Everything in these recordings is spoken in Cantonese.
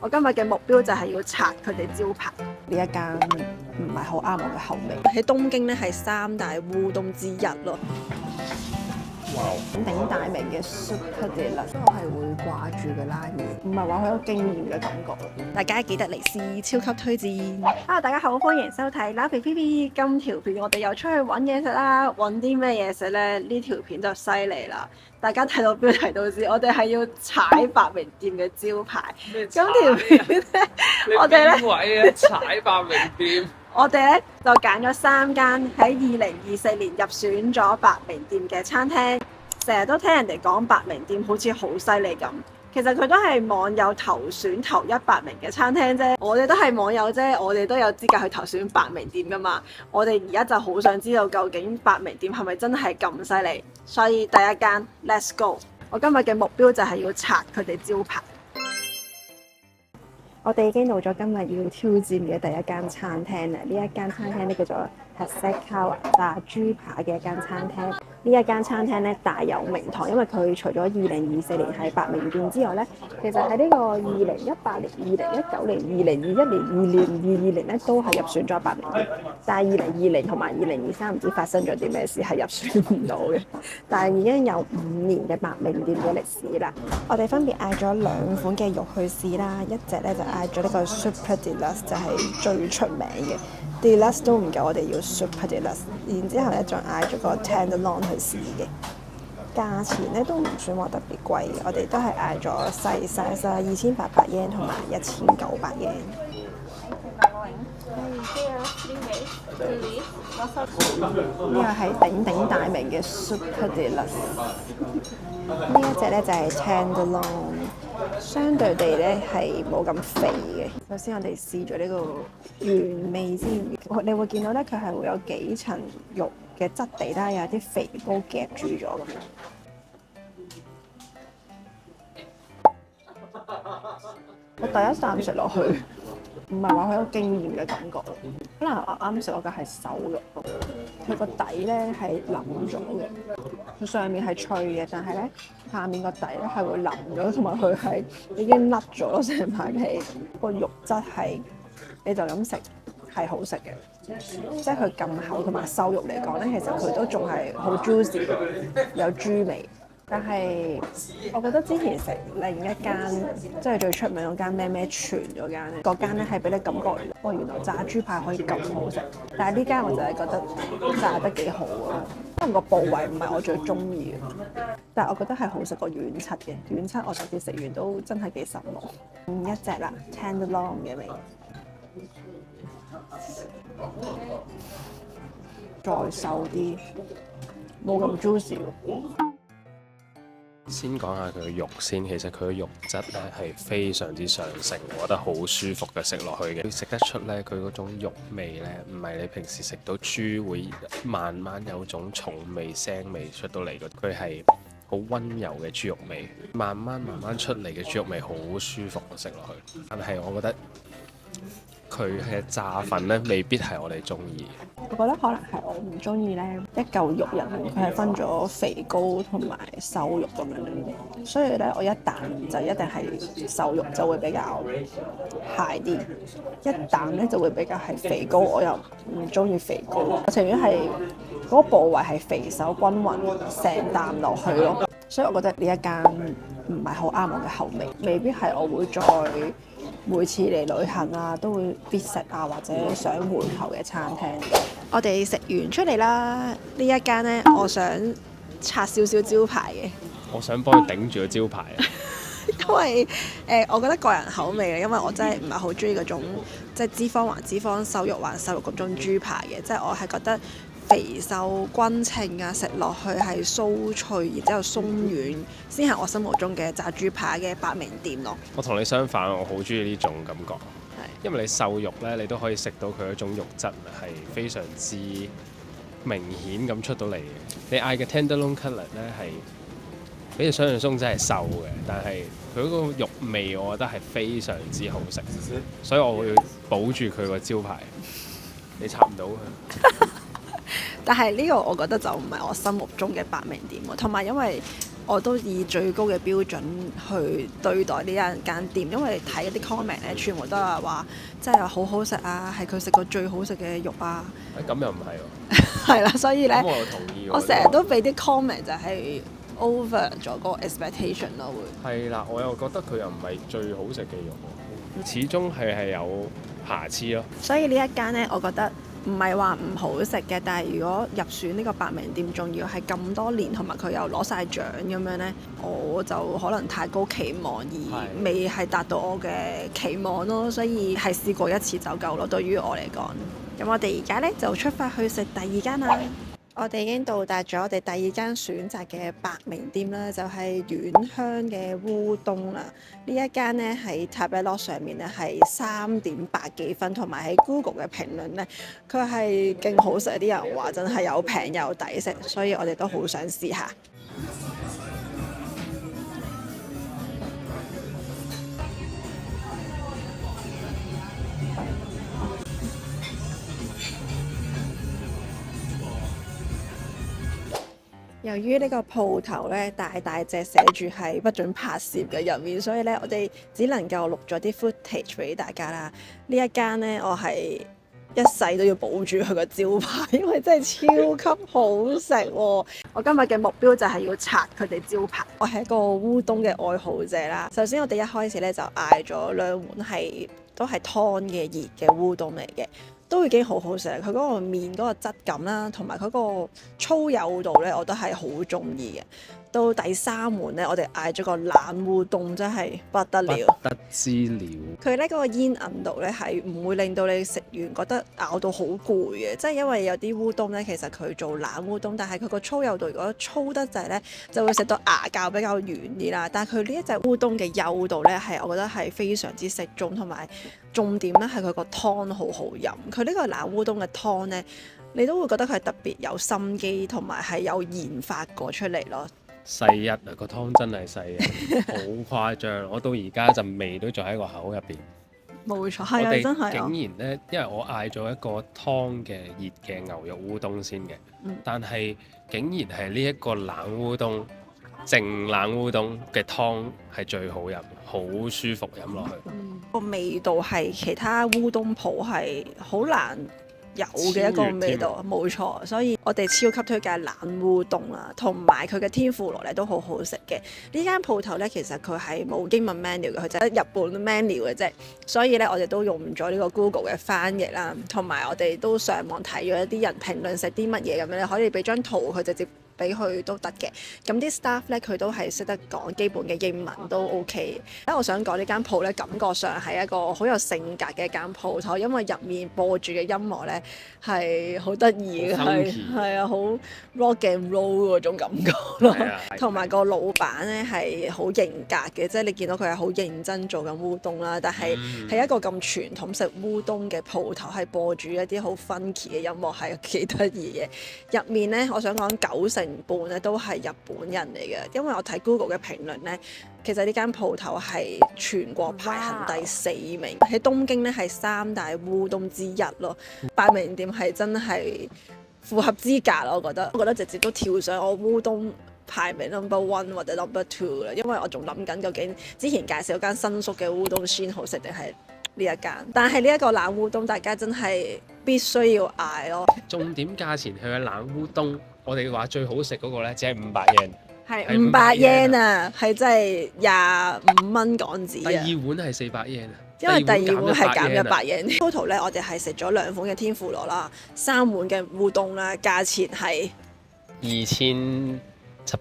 我今日嘅目標就係要拆佢哋招牌。呢一間唔係好啱我嘅口味。喺東京咧係三大烏冬之一咯。鼎鼎大名嘅 Super Deluxe， 我係會掛住嘅拉麵，唔係話好有經驗嘅感覺。大家記得嚟試，超級推薦。Hello， 大家好，歡迎收睇《拉皮 PP》。今條片我哋又出去揾嘢食啦，揾啲咩嘢食呢？呢條片就犀利啦！大家睇到標題都知，我哋係要踩百名店嘅招牌。咁條片咧，我哋咧位啊，踩百名店。我哋咧就揀咗3間喺2024年入選咗百名店嘅餐廳。成日都聽人哋講百名店好似好犀利咁，其實佢都係網友投選頭100名嘅餐廳啫。我哋都係網友啫，我哋都有資格去投選百名店噶嘛。我哋而家就好想知道究竟百名店係咪真係咁犀利？所以第一間 Let's go！ 我今日嘅目標就係要拆佢哋招牌。我哋已經到咗今日要挑戰嘅第一間餐廳啦！呢一間餐廳咧叫做Hasegawa炸豬扒嘅一間餐廳。呢一間餐廳咧大有名堂，因為佢除咗2024年係百名店之外咧，其實喺呢個2018年、2019年、2021年、2022年咧都係入選咗百名店。但係2020同埋2023唔知發生咗啲咩事係入選唔到嘅。但係已經有5年嘅百名店嘅歷史啦。我哋分別嗌咗2款嘅肉去試啦，一隻咧就嗌咗呢個 Super Deluxe， 就係最出名嘅。Deluxe 都唔夠，我哋要 Super Deluxe， 然之後咧再嗌咗個 Tenderloin 去試嘅，價錢咧都唔算話特別貴，我哋都係嗌咗細 size 啦，2800 yen 同埋1900 yen。呢個係鼎鼎大名嘅 Super Deluxe， 呢一隻咧就係 Tenderloin， 相對地咧係冇咁肥嘅。首先我哋試咗呢個原味先，你會見到咧佢係會有幾層肉嘅質地啦，有啲肥膏夾住咗咁樣。我第一啖食落去，唔係話好有經驗嘅感覺，可能我啱食嗰個係手肉，佢個底咧係腍咗嘅，佢上面係脆嘅，但係咧下面個底咧係會腍咗，同埋佢係已經甩咗咯，成塊皮，個肉質係你就咁食係好食嘅，即係佢咁厚，同埋瘦肉嚟講咧，其實佢都仲係好 juicy， 有豬味。但係我覺得之前食另一間即係最出名嗰間咩全嗰間咧，嗰間咧係俾你感覺，哇原來炸豬排可以咁好食。但係呢間我就係覺得炸得幾好啊，可能個部位唔係我最中意嘅，但係我覺得係好食過軟七嘅。軟七我上次食完都真係幾失望。一隻啦 Tenderloin 嘅味，再瘦啲，冇咁 juicy。先講下佢嘅肉先，其實佢嘅肉質咧係非常之上乘，我覺得好舒服嘅食落去嘅，食得出咧佢嗰種肉味咧，唔係你平時食到豬會慢慢有種重味腥味出到嚟嘅，佢係好溫柔嘅豬肉味，慢慢出嚟嘅豬肉味好舒服嘅食落去，但係我覺得佢嘅炸粉咧未必係我哋中意。我覺得可能係我唔中意咧，一嚿肉入面佢係分咗肥膏同埋瘦肉咁樣，所以咧我一啖就一定係瘦肉就會比較蟹啲，一啖咧就會比較係肥膏，我又唔中意肥膏，我情願係嗰個部位係肥瘦均勻，成啖落去咯。所以我覺得呢一間唔係好啱我嘅口味，未必係我會再每次嚟旅行啊都會必食啊或者想回頭嘅餐廳。我哋食完出嚟啦，呢一間呢，我想拆少少招牌嘅。我想幫佢頂住個招牌啊！因為我覺得個人口味嘅，因為我真係唔係好中意嗰種即係脂肪還脂肪、瘦肉還瘦肉嗰種豬排嘅，即係我係覺得肥瘦均稱啊，食落去係酥脆，然之後鬆軟，先係我心目中嘅炸豬排嘅百名店咯。我同你相反，我好中意呢種感覺，因為你瘦肉呢，你都可以食到佢嗰種肉質係非常之明顯咁出到嚟嘅。你嗌嘅 Tenderloin cutlet 呢係比你想象中真係瘦嘅，但係佢嗰個肉味我覺得係非常之好食，所以我會保住佢個招牌。你插唔到佢。但係呢個我覺得就唔係我心目中嘅百名店喎，同埋因為我都以最高嘅標準去對待呢一間店，因為睇一啲 comment 咧，全部都係話真係好好食啊，係佢食過最好食嘅肉啊。咁又唔係喎。係啦，所以咧，咁我又同意喎。我成日都俾啲 comment 就係 over 咗個 expectation 咯，會。係啦，我又覺得佢又唔係最好食嘅肉喎，始終係有瑕疵咯。所以呢一間呢，我覺得唔係話唔好食嘅，但係如果入選呢個百名店，仲要係咁多年，同埋佢又攞晒獎咁樣呢，我就可能太高期望而未係達到我嘅期望咯，所以係試過一次就夠咯。對於我嚟講，咁我哋而家呢，就出發去食第二間啦。我哋已經到達咗我哋第二間選擇嘅百名店啦，就係丸香嘅烏冬啦。呢一間呢，喺 Tabelog 上面呢係3.8幾分，同埋喺 Google 嘅評論呢，佢係勁好食，啲人話真係又平又抵食，所以我哋都好想試下。由於呢個鋪頭咧大大隻寫住係不准拍攝嘅入面，所以咧我哋只能夠錄咗啲 footage 俾大家啦。呢一間咧我係一世都要保住佢個招牌，因為真係超級好食喎。我今日嘅目標就係要拆佢哋招牌。我係一個烏冬嘅愛好者啦。首先我哋一開始咧就嗌咗2碗都係湯嘅熱嘅烏冬嚟嘅。都已經好好食，佢嗰個麵嗰個質感啦，同埋佢個粗幼度咧，我都係好中意嘅。到第3碗咧，我哋嗌咗個冷烏冬，真係不得了，不得之了。佢咧嗰個煙韌度咧係唔會令到你食完覺得咬到好攰嘅，即係因為有啲烏冬咧，其實佢做冷烏冬，但係佢個粗幼度如果粗得滯咧，就會食到牙膠比較軟啲啦。但係佢呢一隻烏冬嘅幼度咧，係我覺得係非常之適中，同埋重點咧係佢個湯好好飲。佢呢個冷烏冬嘅湯咧，你都會覺得佢係特別有心機，同埋係有研發過出嚟咯。細一啊，個湯真係細一，好誇張！我到而家陣味都仲喺個口入邊。冇錯，係啊，真係啊！竟然咧，因為我嗌咗一個湯嘅熱嘅牛肉烏冬先嘅，但係竟然係呢一個冷烏冬，淨冷烏冬嘅湯係最好飲，好舒服飲落去。個味道係其他烏冬鋪係好難有嘅一個味道，冇錯，所以我哋超級推介冷烏冬啦，同埋佢嘅天婦羅咧都好好食嘅。呢間鋪頭咧其實佢係冇英文 menu 嘅，佢就係日本 menu 嘅啫。所以咧我哋都用咗呢個 Google 嘅翻譯啦，同埋我哋都上網睇咗一啲人評論食啲乜嘢咁樣，你可以俾張圖佢直接俾佢都得嘅。咁啲 staff 咧佢都係識得講基本嘅英文都 OK。我想講呢間鋪咧感覺上係一個好有性格嘅一間鋪頭，因為入面播住嘅音樂咧係好得意嘅，係啊，好 rock and roll 嗰種感覺咯。同埋個老闆咧係好型格嘅，即係你見到佢係好認真做緊烏冬啦，但係係一個咁傳統食烏冬嘅鋪頭，係播住一啲好 funky 嘅音樂，係幾得意嘅。入面咧，我想講90%咧都係日本人嚟嘅，因為我睇 Google 嘅評論咧，其實呢間鋪頭係全國排行第4名，喺東京咧係3大烏冬之一咯。百名店係真係符合資格咯，我覺得直接都跳上我烏冬排名 No.1 或者 No.2 啦，因為我仲諗緊究竟之前介紹間新宿嘅烏冬先好食定係呢一間，但係呢一個冷烏冬大家真係必須要嗌咯。重點價錢佢嘅冷烏冬，我哋話最好食嗰個咧，只係500 yen，係500 yen 啊，係真係25蚊港紙啊。第2碗係400 yen 啊，因為第2碗係減100 yen。total 咧，我哋係食咗2款嘅天婦羅啦，3碗嘅烏冬啦，價錢係2700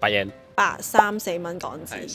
yen。3、4蚊港紙。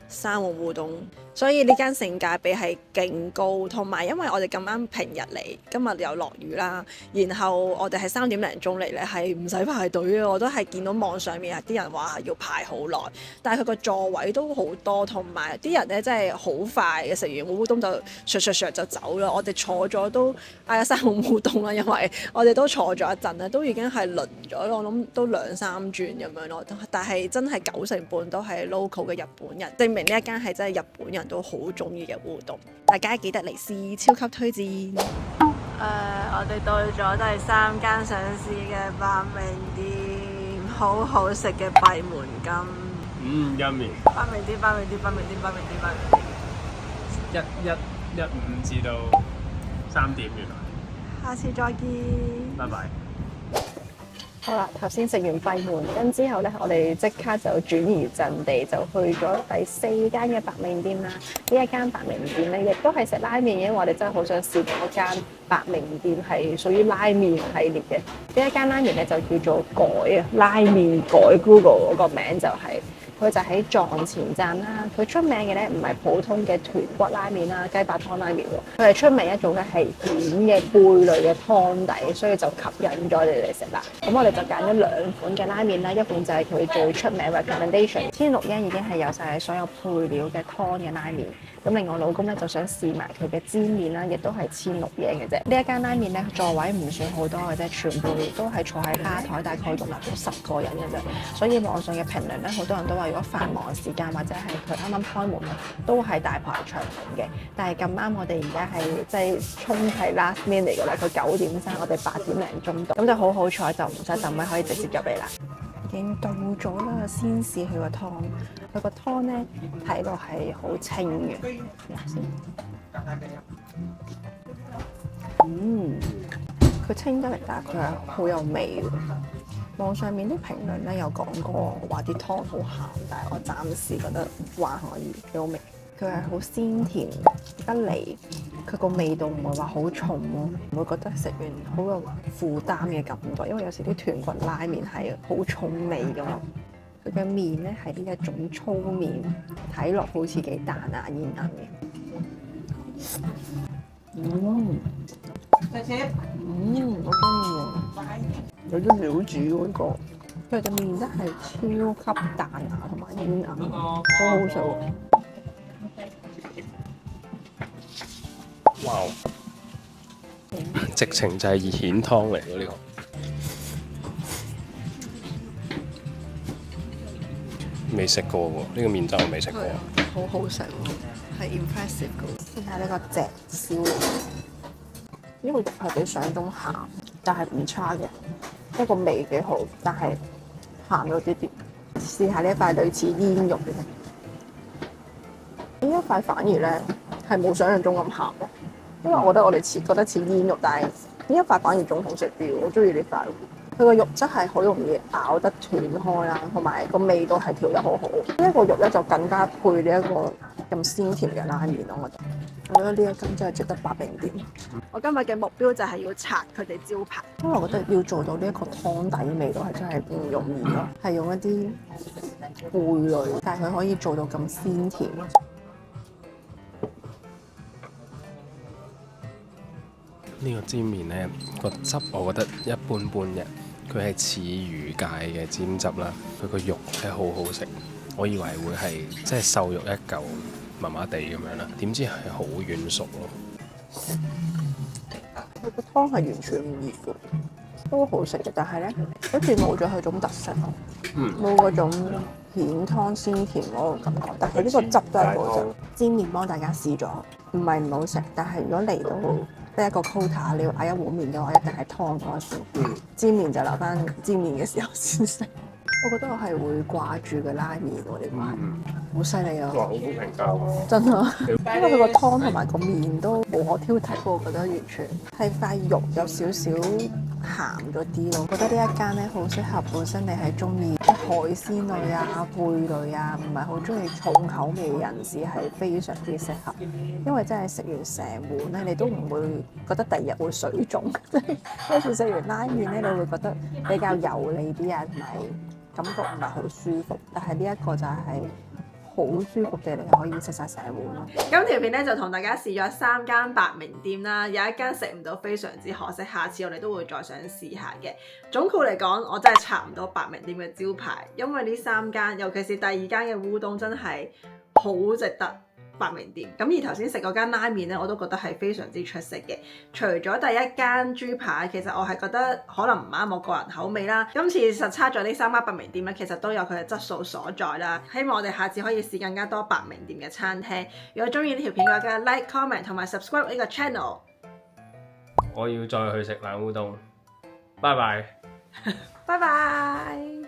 3碗烏冬，所以呢間性價比係勁高，同埋因為我哋咁啱平日嚟，今日又落雨啦，然後我哋係3點零鐘嚟咧，係唔使排隊嘅，我都係見到網上面啲人話要排好耐，但係佢個座位都好多，同埋啲人咧真係好快嘅，食完烏冬就唰就走啦。我哋坐咗都嗌咗3碗烏冬啦，因為我哋都坐咗一陣啦，都已經係輪咗，我諗都2-3轉咁樣咯。但係真係90%都係 local 嘅日本人，證明呢一間係真係日本人都好中意嘅烏冬，大家記得嚟試，超級推薦。我哋到咗第3間上市嘅百名店，好好食嘅閉門羹。yummy。八名店1:15至到3點原來。下次再見。拜拜。好啦，頭先食完閉門羹之後咧，我哋即刻就轉移陣地，就去咗第4間嘅白名店啦。呢一間白名店咧，亦都係食拉麵嘅，因為我哋真係好想試嗰間白名店係屬於拉麵系列嘅。呢一間拉麵咧就叫做改啊，拉麵改 Google 嗰個名就係、佢就喺撞前站啦。佢出名嘅咧唔係普通嘅豚骨拉麵啦、雞白湯拉麵喎，佢係出名一種咧係蜆嘅貝類嘅湯底，所以就吸引咗你哋食啦。咁我哋就揀咗2款嘅拉麵啦，一款就係佢最出名 recommendation 16英已經係有晒所有配料嘅湯嘅拉麵。咁另外老公咧就想試埋佢嘅煎麵啦，亦都係16英嘅啫。呢一間拉麵咧座位唔算好多嘅啫，全部都係坐喺吧台，大概容納到10個人嘅啫。所以網上嘅評論咧，好多人都話如果繁忙時間或者係佢啱啱開門咧，都係大排長龍嘅。但係咁啱我哋而家係即係衝係 last minute 嚟㗎啦，佢9點生，我哋8點零鐘到，咁就好彩就唔使等位，可以直接入嚟啦。已經到咗啦，先試佢個湯。佢個湯咧睇落係好清嘅，睇下先。佢清得嚟，但係佢係好有味嘅。網上面啲評論咧有講過話啲湯好鹹，但係我暫時覺得還可以，幾好味。佢係好鮮甜得嚟，佢個味道唔會話好重咯，唔會覺得食完好有負擔嘅感覺。因為有時啲豚骨拉麵係好重味㗎嘛。佢嘅麵咧係呢一種粗麵，睇落好似幾彈牙煙韌嘅。我中意喎，有啲料子嗰個，佢嘅麵真係超級彈牙同埋煙韌，好好食喎。哇！直情就係熱蜆湯嚟喎呢個。未食過喎，呢個麵真係未食過。好好食喎，係 impressive 嘅。試下呢個隻燒，呢個肉係比想中鹹，但係唔差嘅，一個味幾好，但係鹹咗啲啲。試下呢一塊類似煙肉嘅，呢一塊反而咧係冇想象中咁鹹咯，因為我覺得我哋覺得似煙肉，但係呢一塊反而仲好食啲，我中意呢塊。佢個肉質係好容易咬得斷開啦，同埋個味道係調得好好。呢一個肉咧就更加配呢一個咁鮮甜嘅拉麵咯，我覺得呢一間真係值得白名店。我今日嘅目標就係要拆佢哋招牌，因為我覺得要做到呢一個湯底味道係真係唔容易咯，係用一啲貝類，但係佢可以做到咁鮮甜。呢個煎麵呢個汁我覺得一般般嘅，佢係似魚介嘅煎汁啦。佢個肉係好好食，我以為會係即係瘦肉一嚿，麻麻地咁樣啦，點知係好軟熟咯。佢個湯係完全唔熱嘅，都好食嘅，但係咧好似冇咗佢種特色咯，冇嗰種蜆湯鮮甜嗰個感覺。但係呢個汁都係好食。煎麵幫大家試咗，唔係唔好食，但係如果嚟到呢一個 quota，你要嗌一碗麵嘅話，一定係湯嗰一碗。煎麵就留翻煎麵嘅時候先食。我覺得我係會掛住嘅拉麵喎，呢個好犀利啊！哇，好高評價喎！真啊，因為佢個湯同埋個麵都無可挑剔，我覺得完全係塊肉有少少鹹咗啲咯。我覺得呢一間咧好適合本身你係中意海鮮類啊、貝類啊，唔係好中意重口味嘅人士係非常之適合，因為真係食完成碗咧，你都唔會覺得第二日會水腫。即係有時食完拉麵咧，你會覺得比較油膩啲啊，同埋感覺唔係好舒服，但係呢一個就係好舒服嘅，你可以食晒成碗咯。咁條片咧就同大家試咗3間白名店啦，有一間食唔到，非常之可惜，下次我哋都會再想試下嘅。總括嚟講，我真係拆唔到白名店嘅招牌，因為呢3間，尤其是第2間嘅烏冬真係好值得白名店。咁而頭先食嗰間拉麵咧，我都覺得係非常之出色嘅。除咗第1間豬排，其實我係覺得可能唔啱我個人口味啦。今次實測咗呢3間白名店咧，其實都有佢嘅質素所在啦。希望我哋下次可以試更加多白名店嘅餐廳。如果中意呢條片嘅話，記得 like、comment 同埋 subscribe 呢個 channel。我要再去食冷烏冬。拜拜。拜拜。